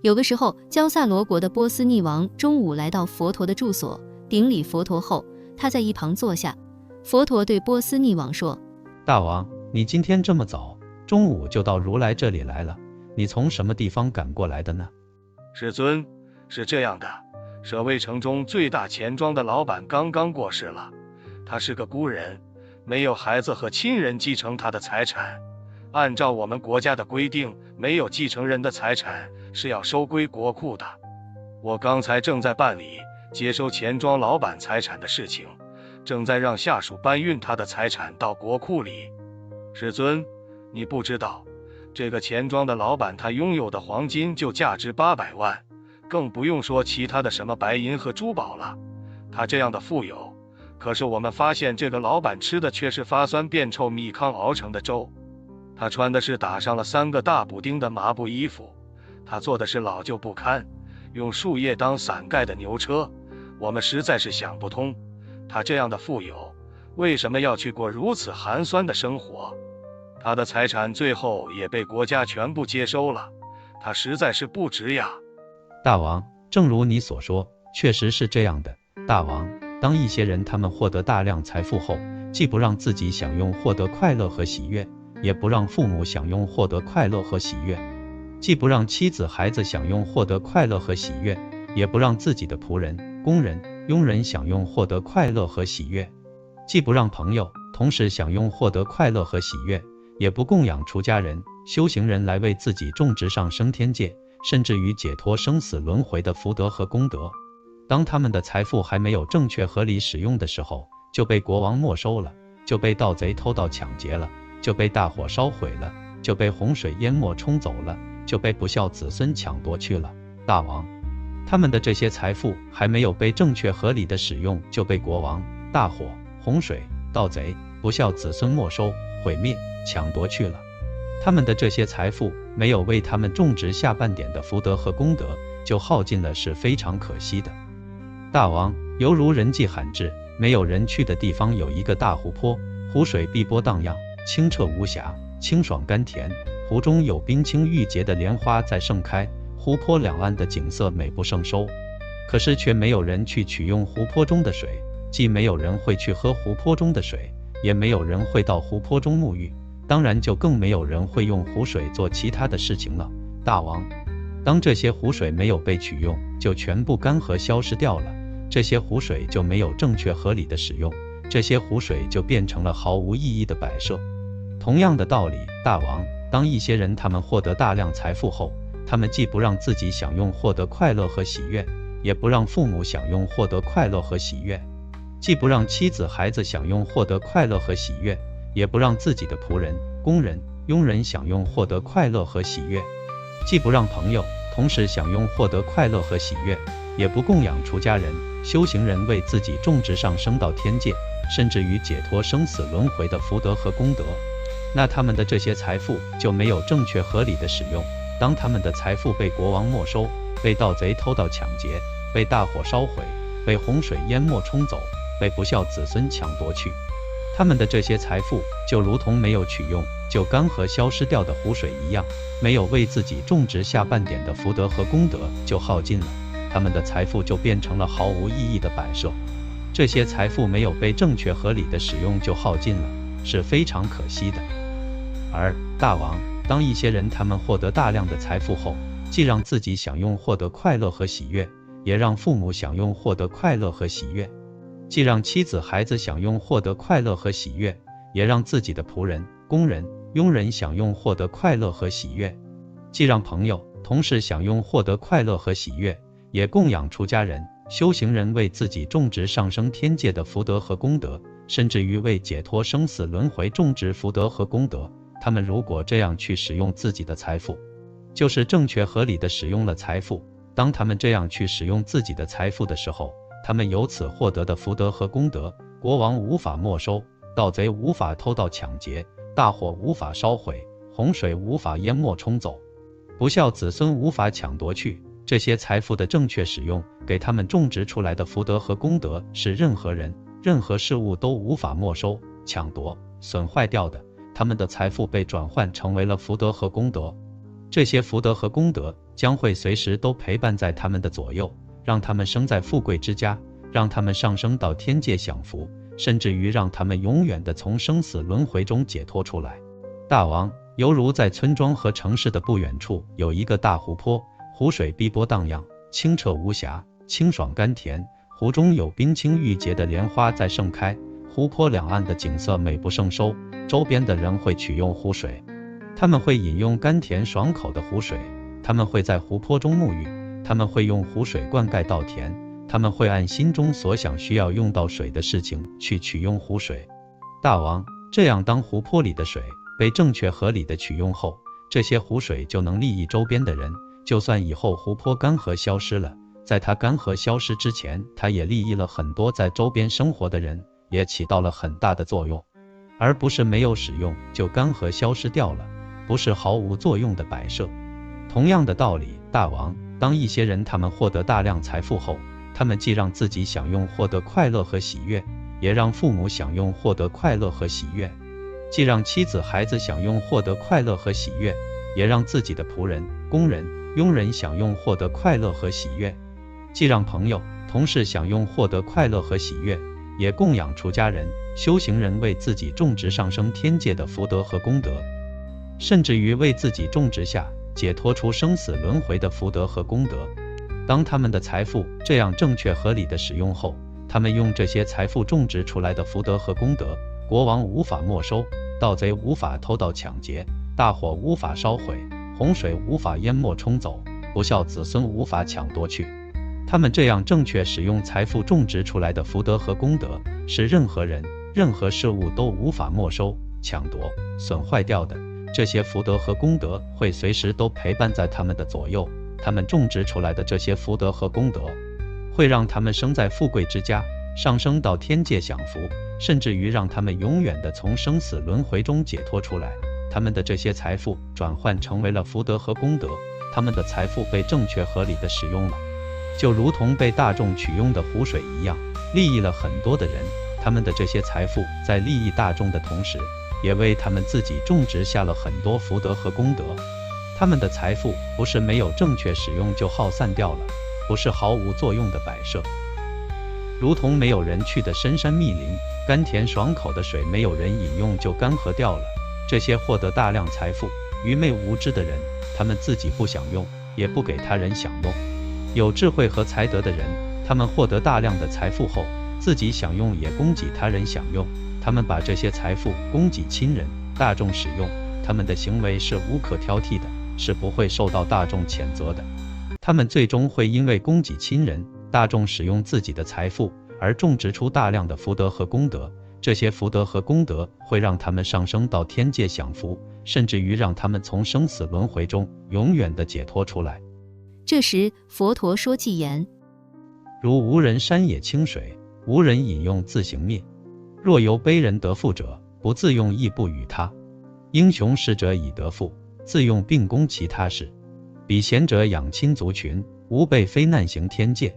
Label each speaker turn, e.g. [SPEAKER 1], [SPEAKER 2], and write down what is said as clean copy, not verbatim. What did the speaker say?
[SPEAKER 1] 有个时候，焦萨罗国的波斯匿王中午来到佛陀的住所，顶礼佛陀后，他在一旁坐下。佛陀对波斯匿王说：
[SPEAKER 2] 大王，你今天这么早，中午就到如来这里来了，你从什么地方赶过来的呢？
[SPEAKER 3] 世尊，是这样的，舍卫城中最大钱庄的老板刚刚过世了，他是个孤人，没有孩子和亲人继承他的财产。按照我们国家的规定，没有继承人的财产是要收归国库的。我刚才正在办理接收钱庄老板财产的事情，正在让下属搬运他的财产到国库里。世尊，你不知道，这个钱庄的老板他拥有的黄金就价值800万，更不用说其他的什么白银和珠宝了。他这样的富有，可是我们发现这个老板吃的却是发酸变臭米糠熬成的粥。他穿的是打上了3个大补丁的麻布衣服，他坐的是老旧不堪用树叶当伞盖的牛车。我们实在是想不通，他这样的富有为什么要去过如此寒酸的生活。他的财产最后也被国家全部接收了，他实在是不值呀。
[SPEAKER 2] 大王，正如你所说，确实是这样的。大王，当一些人他们获得大量财富后，既不让自己享用获得快乐和喜悦，也不让父母享用获得快乐和喜悦，既不让妻子孩子享用获得快乐和喜悦，也不让自己的仆人、工人、佣人享用获得快乐和喜悦，既不让朋友、同时享用获得快乐和喜悦，也不供养出家人、修行人来为自己种植上升天界，甚至于解脱生死轮回的福德和功德。当他们的财富还没有正确合理使用的时候，就被国王没收了，就被盗贼偷盗抢劫了，就被大火烧毁了，就被洪水淹没冲走了，就被不孝子孙抢夺去了。大王，他们的这些财富还没有被正确合理的使用，就被国王、大火、洪水、盗贼、不孝子孙没收、毁灭、抢夺去了。他们的这些财富没有为他们种植下半点的福德和功德，就耗尽了，是非常可惜的。大王，犹如人迹罕至、没有人去的地方有一个大湖泊，湖水碧波荡漾，清澈无瑕，清爽甘甜，湖中有冰清玉洁的莲花在盛开，湖泊两岸的景色美不胜收。可是却没有人去取用湖泊中的水，既没有人会去喝湖泊中的水，也没有人会到湖泊中沐浴，当然就更没有人会用湖水做其他的事情了。大王，当这些湖水没有被取用，就全部干涸消失掉了，这些湖水就没有正确合理的使用，这些湖水就变成了毫无意义的摆设。同样的道理，大王，当一些人他们获得大量财富后，他们既不让自己享用获得快乐和喜悦，也不让父母享用获得快乐和喜悦，既不让妻子孩子享用获得快乐和喜悦，也不让自己的仆人、工人、佣人享用获得快乐和喜悦，既不让朋友同时享用获得快乐和喜悦，也不供养出家人、修行人为自己种植上升到天界，甚至于解脱生死轮回的福德和功德，那他们的这些财富就没有正确合理的使用。当他们的财富被国王没收，被盗贼偷盗抢劫，被大火烧毁，被洪水淹没冲走，被不孝子孙抢夺去，他们的这些财富就如同没有取用，就干涸消失掉的湖水一样，没有为自己种植下半点的福德和功德，就耗尽了，他们的财富就变成了毫无意义的摆设。这些财富没有被正确合理的使用，就耗尽了，是非常可惜的。而大王，当一些人他们获得大量的财富后，既让自己享用获得快乐和喜悦，也让父母享用获得快乐和喜悦，既让妻子孩子享用获得快乐和喜悦，也让自己的仆人、工人、佣人享用获得快乐和喜悦，既让朋友同时享用获得快乐和喜悦，也供养出家人、修行人为自己种植上升天界的福德和功德，甚至于为解脱生死轮回种植福德和功德。他们如果这样去使用自己的财富，就是正确合理的使用了财富。当他们这样去使用自己的财富的时候，他们由此获得的福德和功德，国王无法没收，盗贼无法偷盗抢劫，大火无法烧毁，洪水无法淹没冲走，不孝子孙无法抢夺去。这些财富的正确使用，给他们种植出来的福德和功德，是任何人、任何事物都无法没收、抢夺、损坏掉的。他们的财富被转换成为了福德和功德，这些福德和功德将会随时都陪伴在他们的左右，让他们生在富贵之家，让他们上升到天界享福，甚至于让他们永远的从生死轮回中解脱出来。大王，犹如在村庄和城市的不远处有一个大湖泊，湖水碧波荡漾，清澈无瑕，清爽甘甜，湖中有冰清玉洁的莲花在盛开，湖泊两岸的景色美不胜收，周边的人会取用湖水，他们会饮用甘甜爽口的湖水，他们会在湖泊中沐浴，他们会用湖水灌溉稻田，他们会按心中所想需要用到水的事情去取用湖水。大王，这样当湖泊里的水被正确合理的取用后，这些湖水就能利益周边的人，就算以后湖泊干涸消失了，在它干涸消失之前，它也利益了很多在周边生活的人，也起到了很大的作用，而不是没有使用就干涸消失掉了，不是毫无作用的摆设。同样的道理，大王，当一些人他们获得大量财富后，他们既让自己享用获得快乐和喜悦，也让父母享用获得快乐和喜悦，既让妻子孩子享用获得快乐和喜悦，也让自己的仆人、工人、佣人享用获得快乐和喜悦，既让朋友、同事享用获得快乐和喜悦，也供养出家人、修行人为自己种植上升天界的福德和功德，甚至于为自己种植下解脱出生死轮回的福德和功德。当他们的财富这样正确合理的使用后，他们用这些财富种植出来的福德和功德，国王无法没收，盗贼无法偷盗抢劫，大火无法烧毁，洪水无法淹没冲走，不孝子孙无法抢夺去。他们这样正确使用财富种植出来的福德和功德，是任何人、任何事物都无法没收、抢夺、损坏掉的。这些福德和功德会随时都陪伴在他们的左右，他们种植出来的这些福德和功德，会让他们生在富贵之家，上升到天界享福，甚至于让他们永远的从生死轮回中解脱出来。他们的这些财富转换成为了福德和功德，他们的财富被正确合理的使用了，就如同被大众取用的湖水一样，利益了很多的人。他们的这些财富在利益大众的同时，也为他们自己种植下了很多福德和功德。他们的财富不是没有正确使用就耗散掉了，不是毫无作用的摆设，如同没有人去的深山密林，甘甜爽口的水没有人饮用就干涸掉了。这些获得大量财富、愚昧无知的人，他们自己不享用，也不给他人享用。有智慧和才德的人，他们获得大量的财富后，自己享用也供给他人享用，他们把这些财富供给亲人、大众使用，他们的行为是无可挑剔的，是不会受到大众谴责的。他们最终会因为供给亲人、大众使用自己的财富而种植出大量的福德和功德，这些福德和功德会让他们上升到天界享福，甚至于让他们从生死轮回中永远的解脱出来。
[SPEAKER 1] 这时佛陀说偈言：
[SPEAKER 2] 如无人山野清水，无人饮用自行灭。若由卑人得富者，不自用亦不与他。英雄士者以得富，自用并供其他事。比贤者养亲族群，无辈非难行天界。